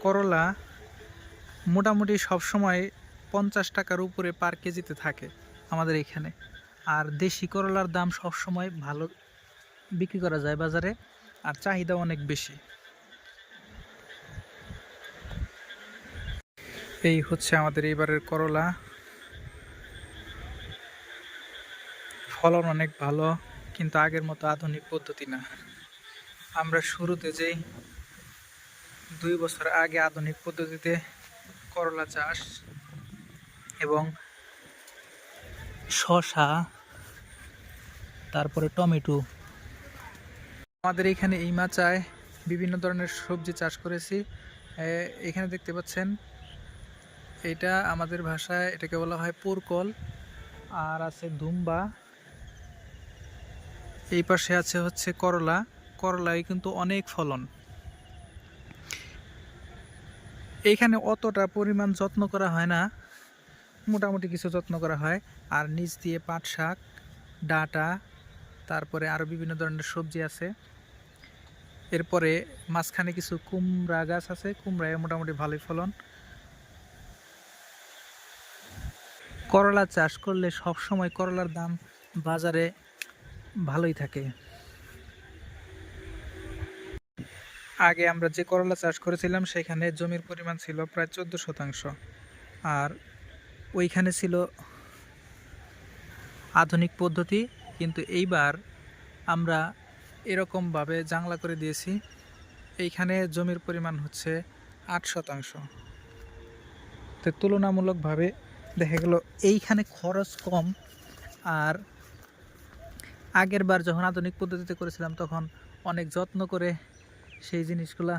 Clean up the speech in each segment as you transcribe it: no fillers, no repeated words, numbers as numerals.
করলা মোটামুটি সবসময় 50 টাকার উপরে পার কেজিতে থাকে আমাদের এখানে। আর দেশি করলার দাম সবসময় ভালো বিক্রি করা যায় বাজারে, আর চাহিদা অনেক বেশি। এই হচ্ছে আমাদের এবারের করলা, ফলন অনেক ভালো, কিন্তু আগের মতো আধুনিক পদ্ধতি না। আমরা শুরুতে যেই 2 বছর আগে আধুনিক পদ্ধতিতে করলা চাষ এবং শসা, তারপরে টমেটো, আমাদের এখানে এই মাচায় বিভিন্ন ধরনের সবজি চাষ করেছি। এখানে দেখতে পাচ্ছেন, এটা আমাদের ভাষায় এটাকে বলা হয় পুরকল, আর আছে দুম্বা, এই পাশে আছে হচ্ছে করলা। করলায় কিন্তু অনেক ফলন। এইখানে অতটা পরিমাণ যত্ন করা হয় না, মোটামুটি কিছু যত্ন করা হয়। আর নিচ দিয়ে পাট শাক, ডাঁটা, তারপরে আরও বিভিন্ন ধরনের সবজি আছে। এরপরে মাঝখানে কিছু কুমড়া গাছ আছে, কুমড়ায় মোটামুটি ভালোই ফলন। করলা চাষ করলে সব সময় করলার দাম বাজারে ভালোই থাকে। আগে আমরা যে করলা চাষ করেছিলাম সেখানে জমির পরিমাণ ছিল প্রায় 14 শতাংশ, আর ওইখানে ছিল আধুনিক পদ্ধতি। কিন্তু এইবার আমরা এরকমভাবে জাংলা করে দিয়েছি, এইখানে জমির পরিমাণ হচ্ছে 8 শতাংশ। তো তুলনামূলকভাবে দেখা গেল এইখানে খরচ কম। আর আগের বার যখন আধুনিক পদ্ধতিতে করেছিলাম তখন অনেক যত্ন করে সেই জিনিসগুলা,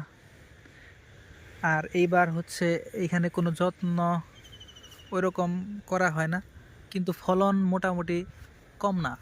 আর এইবার হচ্ছে এইখানে কোনো যত্ন ওইরকম করা হয় না, কিন্তু ফলন মোটামুটি কম না।